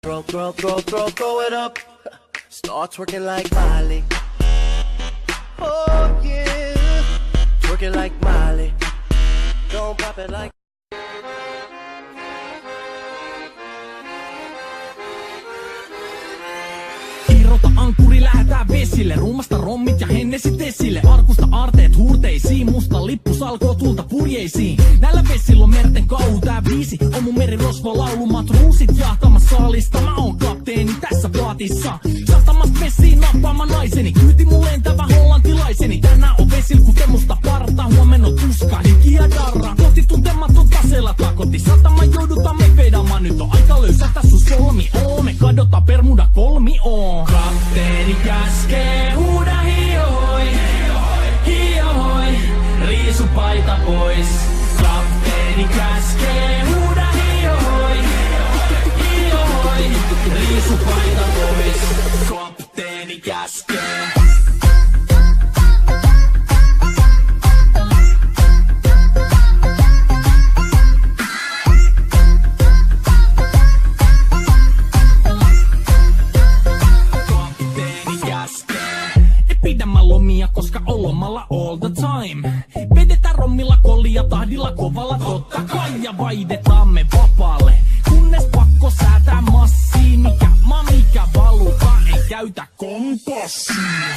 Throw it up. Start twerking like Miley. Oh yeah, twerking like Miley. Don't pop it like. Irrota ankkuri, lähetään vesille. Ruumasta rommit ja hennesit esille. Arkusta aarteet huurteisiin. Musta lippu salkoo tulta purjeisiin. Näillä vesillä on merten kauhu. Tää biisi on mun merirosvo laulu. Matruusit jahtamassa saalista. Mä oon kapteeni tässä vaatissa. Sahtamassa vesiin nappaamaan naiseni. Kyyti mun lentävä hollantilaiseni. Tänään on vesil kuten musta parta. Huomenna on tuska, hiki ja darra. Kohti tuntematon taseella takoti. Satama joudutaan me vedamaan. Nyt on aika löysätä sun solmi. Me kadotaan Bermuda kolmioon. Kapteeni käskee, huuda hiohoi, hiohoi, riisu paita pois. Kapteeni käskee, huuda hiohoi, hiohoi, riisu paita pois. Kapteeni käskee. Pidämä lomia, koska on lomalla all the time. Vedetään rommilla kollia tahdilla kovalla totta kai. Ja vaihdetaan me vapaalle, kunnes pakko säätää massiin. Mikä valuta ei käytä kompassia.